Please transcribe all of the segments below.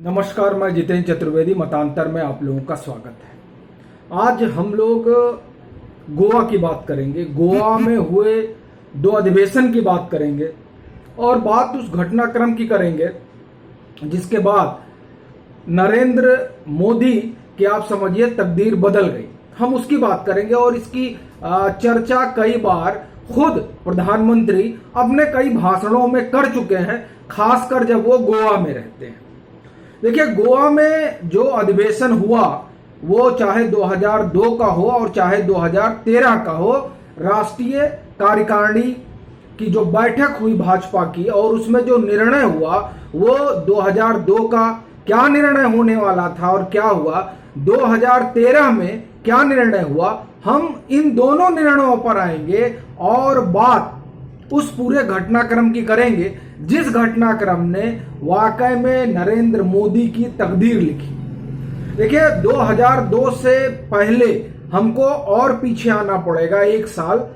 नमस्कार, मैं जितेंद्र चतुर्वेदी। मतांतर में आप लोगों का स्वागत है। आज हम लोग गोवा की बात करेंगे। गोवा में हुए दो अधिवेशन की बात करेंगे और बात उस घटनाक्रम की करेंगे जिसके बाद नरेंद्र मोदी की आप समझिए तकदीर बदल गई। हम उसकी बात करेंगे और इसकी चर्चा कई बार खुद प्रधानमंत्री अपने कई भाषणों में कर चुके हैं, खासकर जब वो गोवा में रहते हैं। देखिए, गोवा में जो अधिवेशन हुआ वो चाहे 2002 का हो और चाहे 2013 का हो, राष्ट्रीय कार्यकारिणी की जो बैठक हुई भाजपा की और उसमें जो निर्णय हुआ वो 2002 का क्या निर्णय होने वाला था और क्या हुआ, 2013 में क्या निर्णय हुआ, हम इन दोनों निर्णयों पर आएंगे और बात उस पूरे घटनाक्रम की करेंगे जिस घटनाक्रम ने वाकई में नरेंद्र मोदी की तकदीर लिखी। देखिए, 2002 से पहले हमको और पीछे आना पड़ेगा, एक साल।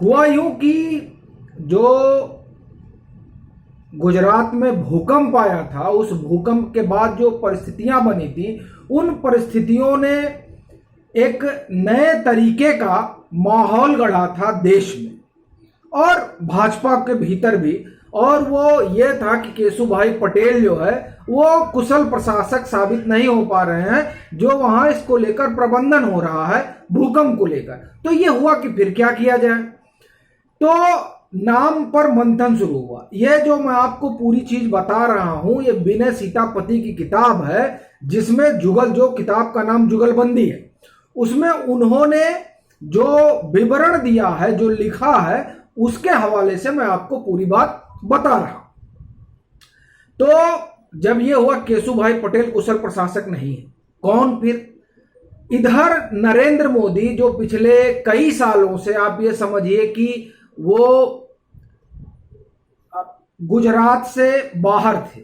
हुआ यूं कि जो गुजरात में भूकंप आया था, उस भूकंप के बाद जो परिस्थितियां बनी थी, उन परिस्थितियों ने एक नए तरीके का माहौल गढ़ा था देश में और भाजपा के भीतर भी। और वो ये था कि केशुभाई पटेल जो है वो कुशल प्रशासक साबित नहीं हो पा रहे हैं, जो वहां इसको लेकर प्रबंधन हो रहा है भूकंप को लेकर। तो ये हुआ कि फिर क्या किया जाए, तो नाम पर मंथन शुरू हुआ। ये जो मैं आपको पूरी चीज बता रहा हूं, ये विनय सीतापति की किताब है जिसमें जो किताब का नाम जुगलबंदी है, उसमें उन्होंने जो विवरण दिया है, जो लिखा है, उसके हवाले से मैं आपको पूरी बात बता रहा हूं। तो जब यह हुआ, केशुभाई पटेल कुशल प्रशासक नहीं है, कौन फिर? इधर नरेंद्र मोदी जो पिछले कई सालों से आप ये समझिए कि वो गुजरात से बाहर थे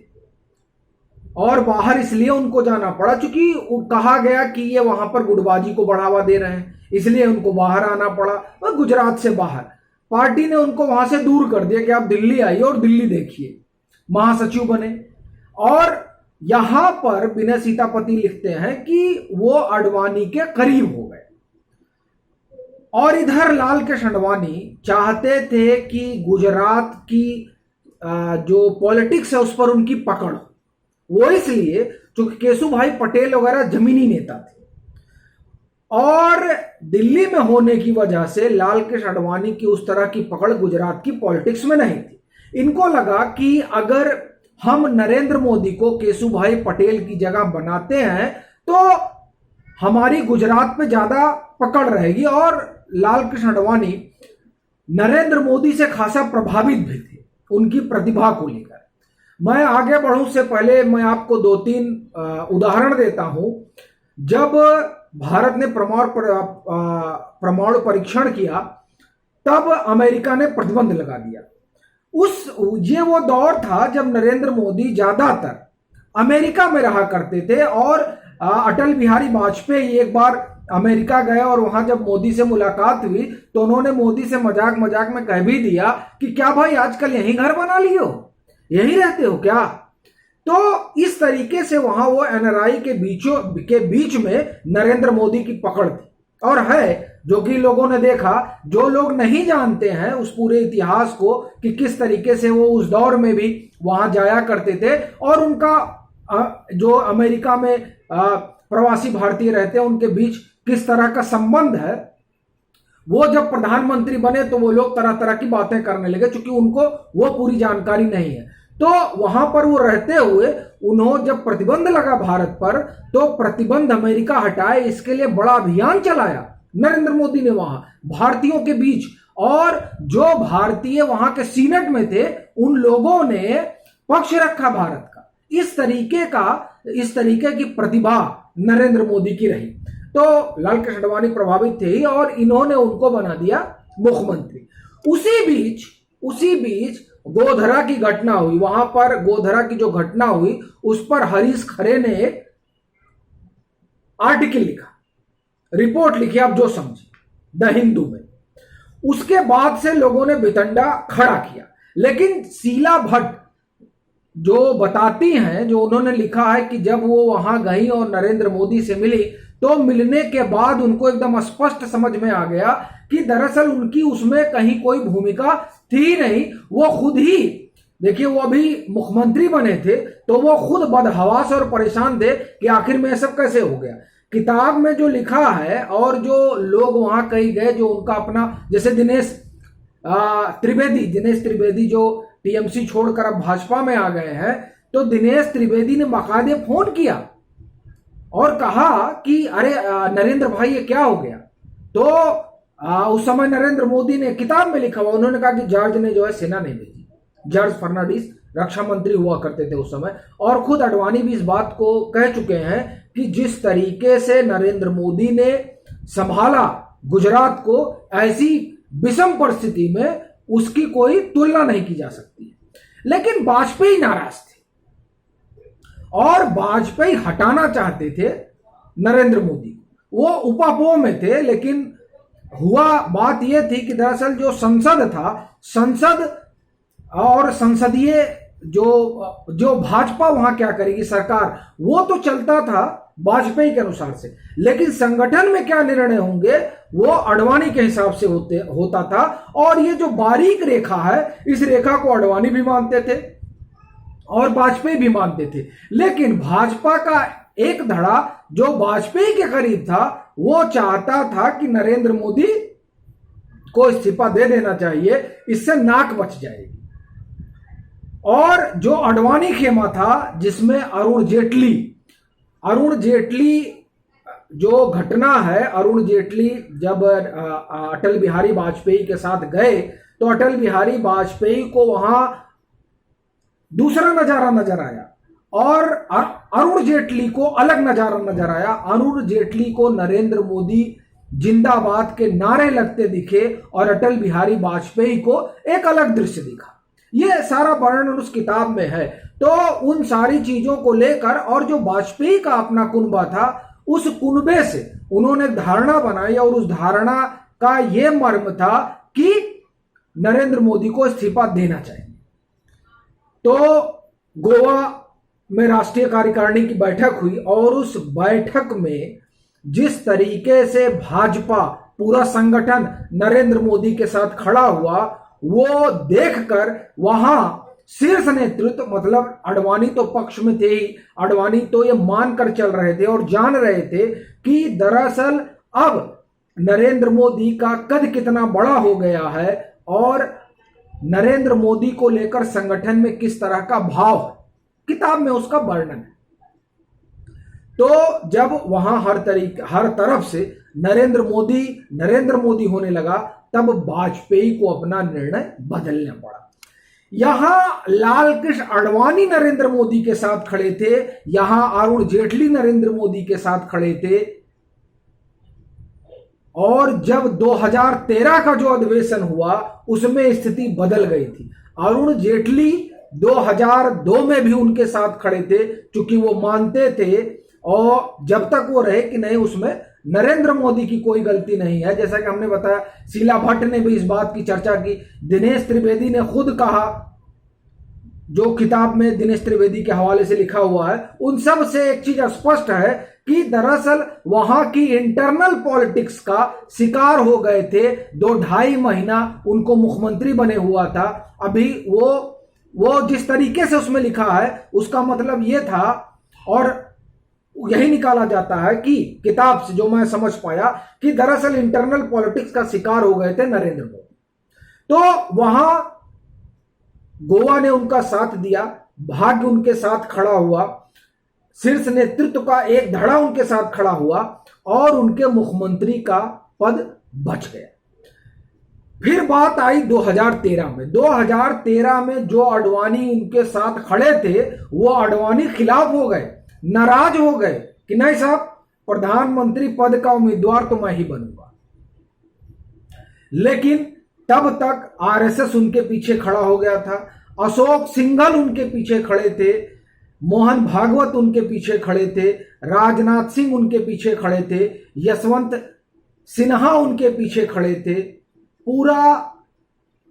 और बाहर इसलिए उनको जाना पड़ा क्योंकि कहा गया कि ये वहां पर गुटबाजी को बढ़ावा दे रहे हैं, इसलिए उनको बाहर आना पड़ा। और गुजरात से बाहर पार्टी ने उनको वहां से दूर कर दिया कि आप दिल्ली आइए और दिल्ली देखिए, महासचिव बने। और यहां पर विनय सीतापति लिखते हैं कि वो आडवाणी के करीब हो गए। और इधर लाल कृष्ण आडवाणी चाहते थे कि गुजरात की जो पॉलिटिक्स है उस पर उनकी पकड़ हो, वो इसलिए क्योंकि केशुभाई पटेल वगैरह जमीनी नेता थे और दिल्ली में होने की वजह से लाल कृष्ण आडवाणी की उस तरह की पकड़ गुजरात की पॉलिटिक्स में नहीं थी। इनको लगा कि अगर हम नरेंद्र मोदी को केशुभाई पटेल की जगह बनाते हैं तो हमारी गुजरात पे ज्यादा पकड़ रहेगी। और लाल कृष्ण आडवाणी नरेंद्र मोदी से खासा प्रभावित भी थे उनकी प्रतिभा को लेकर। मैं आगे बढ़ूं से पहले मैं आपको 2-3 उदाहरण देता हूं। जब भारत ने परमाणु परीक्षण किया तब अमेरिका ने प्रतिबंध लगा दिया। ये वो दौर था जब नरेंद्र मोदी ज्यादातर अमेरिका में रहा करते थे और अटल बिहारी वाजपेयी एक बार अमेरिका गए और वहां जब मोदी से मुलाकात हुई तो उन्होंने मोदी से मजाक मजाक में कह भी दिया कि क्या भाई आजकल यहीं घर बना लियो, यहीं रहते हो क्या? तो इस तरीके से वहां वो एनआरआई के बीच में नरेंद्र मोदी की पकड़ थी और है, जो कि लोगों ने देखा। जो लोग नहीं जानते हैं उस पूरे इतिहास को कि किस तरीके से वो उस दौर में भी वहां जाया करते थे और उनका जो अमेरिका में प्रवासी भारतीय रहते हैं उनके बीच किस तरह का संबंध है, वो जब प्रधानमंत्री बने तो वो लोग तरह तरह की बातें करने लगे क्योंकि उनको वो पूरी जानकारी नहीं है। तो वहां पर वो रहते हुए उन्होंने जब प्रतिबंध लगा भारत पर तो प्रतिबंध अमेरिका हटाए, इसके लिए बड़ा अभियान चलाया नरेंद्र मोदी ने वहां भारतीयों के बीच। और जो भारतीय वहां के सीनेट में थे उन लोगों ने पक्ष रखा भारत का। इस तरीके की प्रतिभा नरेंद्र मोदी की रही। तो लाल कृष्ण आडवाणी प्रभावित थे ही और इन्होंने उनको बना दिया मुख्यमंत्री। उसी बीच गोधरा की घटना हुई। वहां पर गोधरा की जो घटना हुई उस पर हरीश खरे ने एक आर्टिकल लिखा, रिपोर्ट लिखी, आप जो समझे, द हिंदू में। उसके बाद से लोगों ने बितंडा खड़ा किया, लेकिन शीला भट्ट जो बताती हैं, जो उन्होंने लिखा है कि जब वो वहां गई और नरेंद्र मोदी से मिली तो मिलने के बाद उनको एकदम स्पष्ट समझ में आ गया कि दरअसल उनकी उसमें कहीं कोई भूमिका थी नहीं। वो खुद ही, देखिए, वो अभी मुख्यमंत्री बने थे तो वो खुद बदहवास और परेशान थे कि आखिर में सब कैसे हो गया। किताब में जो लिखा है और जो लोग वहां कहीं गए, जो उनका अपना, जैसे दिनेश त्रिवेदी जो टीएमसी छोड़कर अब भाजपा में आ गए हैं, तो दिनेश त्रिवेदी ने बाकायदे फोन किया और कहा कि अरे नरेंद्र भाई ये क्या हो गया। तो उस समय नरेंद्र मोदी ने, किताब में लिखा हुआ, उन्होंने कहा कि जॉर्ज ने जो है सेना नहीं भेजी। जॉर्ज फर्नांडिस रक्षा मंत्री हुआ करते थे उस समय, और खुद अडवाणी भी इस बात को कह चुके हैं कि जिस तरीके से नरेंद्र मोदी ने संभाला गुजरात को, ऐसी विषम परिस्थिति में उसकी कोई तुलना नहीं की जा सकती। लेकिन वाजपेयी नाराज थे और वाजपेयी हटाना चाहते थे नरेंद्र मोदी को। वो उपापो में थे, लेकिन हुआ बात यह थी कि दरअसल जो संसद था, संसद और संसदीय जो भाजपा वहां क्या करेगी सरकार, वो तो चलता था वाजपेयी के अनुसार से, लेकिन संगठन में क्या निर्णय होंगे वो अडवाणी के हिसाब से होता था। और ये जो बारीक रेखा है, इस रेखा को अडवाणी भी मानते थे और वाजपेयी भी मानते थे। लेकिन भाजपा का एक धड़ा जो वाजपेयी के करीब था, वो चाहता था कि नरेंद्र मोदी को इस्तीफा दे देना चाहिए, इससे नाक बच जाएगी। और जो अडवाणी खेमा था, जिसमें अरुण जेटली जो घटना है, अरुण जेटली जब अटल बिहारी वाजपेयी के साथ गए तो अटल बिहारी वाजपेयी को वहां दूसरा नजारा नजर आया और अरुण जेटली को अलग नजारा नजर आया। अरुण जेटली को नरेंद्र मोदी जिंदाबाद के नारे लगते दिखे और अटल बिहारी वाजपेयी को एक अलग दृश्य दिखा। ये सारा वर्णन उस किताब में है। तो उन सारी चीजों को लेकर, और जो वाजपेयी का अपना कुनबा था, उस कुनबे से उन्होंने धारणा बनाई और उस धारणा का यह मर्म था कि नरेंद्र मोदी को इस्तीफा देना चाहिए। तो गोवा में राष्ट्रीय कार्यकारिणी की बैठक हुई और उस बैठक में जिस तरीके से भाजपा पूरा संगठन नरेंद्र मोदी के साथ खड़ा हुआ, वो देखकर वहां शीर्ष नेतृत्व, मतलब अडवाणी तो पक्ष में थे ही, अडवाणी तो ये मानकर चल रहे थे और जान रहे थे कि दरअसल अब नरेंद्र मोदी का कद कितना बड़ा हो गया है और नरेंद्र मोदी को लेकर संगठन में किस तरह का भाव है। किताब में उसका वर्णन है। तो जब वहां हर तरफ से नरेंद्र मोदी होने लगा, तब वाजपेयी को अपना निर्णय बदलना पड़ा। यहां लाल कृष्ण आडवाणी नरेंद्र मोदी के साथ खड़े थे, यहां अरुण जेटली नरेंद्र मोदी के साथ खड़े थे। और जब 2013 का जो अधिवेशन हुआ, उसमें स्थिति बदल गई थी। अरुण जेटली 2002 में भी उनके साथ खड़े थे, क्योंकि वो मानते थे और जब तक वो रहे कि नहीं, उसमें नरेंद्र मोदी की कोई गलती नहीं है। जैसा कि हमने बताया, शीला भट्ट ने भी इस बात की चर्चा की, दिनेश त्रिवेदी ने खुद कहा, जो किताब में दिनेश त्रिवेदी के हवाले से लिखा हुआ है, उन सब से एक चीज स्पष्ट है कि दरअसल वहां की इंटरनल पॉलिटिक्स का शिकार हो गए थे। 2-2.5 महीना उनको मुख्यमंत्री बने हुआ था। अभी वो जिस तरीके से उसमें लिखा है, उसका मतलब यह था और यही निकाला जाता है कि किताब से जो मैं समझ पाया कि दरअसल इंटरनल पॉलिटिक्स का शिकार हो गए थे नरेंद्र मोदी। तो वहां गोवा ने उनका साथ दिया, भाग्य उनके साथ खड़ा हुआ, शीर्ष नेतृत्व का एक धड़ा उनके साथ खड़ा हुआ और उनके मुख्यमंत्री का पद बच गया। फिर बात आई 2013 में। 2013 में जो आडवाणी उनके साथ खड़े थे, वो आडवाणी खिलाफ हो गए, नाराज हो गए कि नहीं साहब, प्रधानमंत्री पद का उम्मीदवार तो मैं ही बनूंगा। लेकिन तब तक आरएसएस उनके पीछे खड़ा हो गया था, अशोक सिंघल उनके पीछे खड़े थे, मोहन भागवत उनके पीछे खड़े थे, राजनाथ सिंह उनके पीछे खड़े थे, यशवंत सिन्हा उनके पीछे खड़े थे। पूरा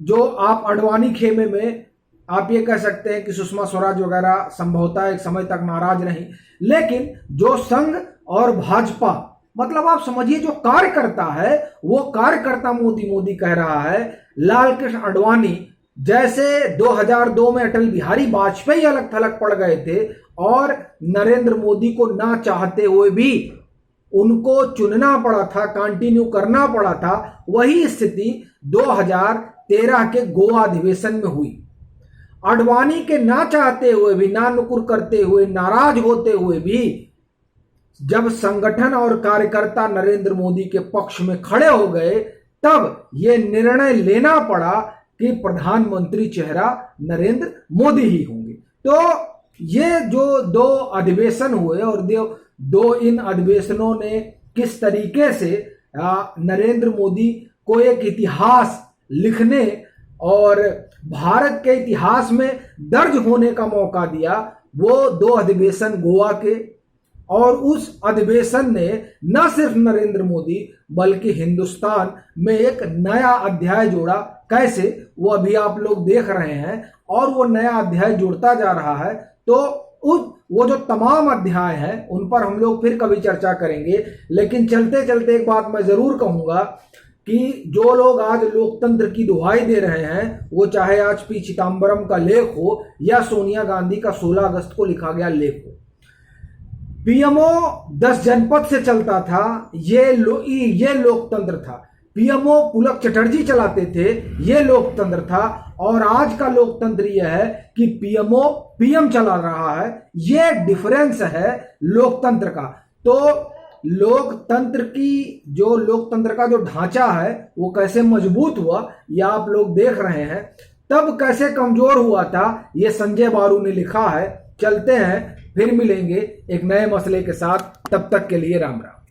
जो आप आडवाणी खेमे में आप ये कह सकते हैं कि सुषमा स्वराज वगैरह संभवतः एक समय तक नाराज रही, लेकिन जो संघ और भाजपा, मतलब आप समझिए जो कार्यकर्ता है वो कार्यकर्ता मोदी मोदी कह रहा है। लाल कृष्ण आडवाणी जैसे 2002 में अटल बिहारी वाजपेयी अलग थलग पड़ गए थे और नरेंद्र मोदी को ना चाहते हुए भी उनको चुनना पड़ा था, कंटिन्यू करना पड़ा था, वही स्थिति 2013 के गोवा अधिवेशन में हुई। आडवाणी के ना चाहते हुए भी, ना नुकुर करते हुए, नाराज होते हुए भी जब संगठन और कार्यकर्ता नरेंद्र मोदी के पक्ष में खड़े हो गए, तब यह निर्णय लेना पड़ा कि प्रधानमंत्री चेहरा नरेंद्र मोदी ही होंगे। तो ये जो दो अधिवेशन हुए और दो इन अधिवेशनों ने किस तरीके से नरेंद्र मोदी को एक इतिहास लिखने और भारत के इतिहास में दर्ज होने का मौका दिया, वो दो अधिवेशन गोवा के। और उस अधिवेशन ने न सिर्फ नरेंद्र मोदी बल्कि हिंदुस्तान में एक नया अध्याय जोड़ा। कैसे, वो अभी आप लोग देख रहे हैं और वो नया अध्याय जुड़ता जा रहा है। तो वो जो तमाम अध्याय हैं उन पर हम लोग फिर कभी चर्चा करेंगे। लेकिन चलते चलते एक बात मैं जरूर कहूंगा कि जो लोग आज लोकतंत्र की दुहाई दे रहे हैं, वो चाहे आज पी चिदम्बरम का लेख हो या सोनिया गांधी का 16 अगस्त को लिखा गया लेख हो, पीएमओ 10 जनपद से चलता था, ये लोकतंत्र था। पीएमओ पुलक चटर्जी चलाते थे, ये लोकतंत्र था। और आज का लोकतंत्र यह है कि पीएमओ पीएम चला रहा है। ये डिफरेंस है लोकतंत्र का। तो लोकतंत्र का जो ढांचा है वो कैसे मजबूत हुआ, यह आप लोग देख रहे हैं। तब कैसे कमजोर हुआ था, ये संजय बारू ने लिखा है। चलते हैं, फिर मिलेंगे एक नए मसले के साथ। तब तक के लिए राम राम।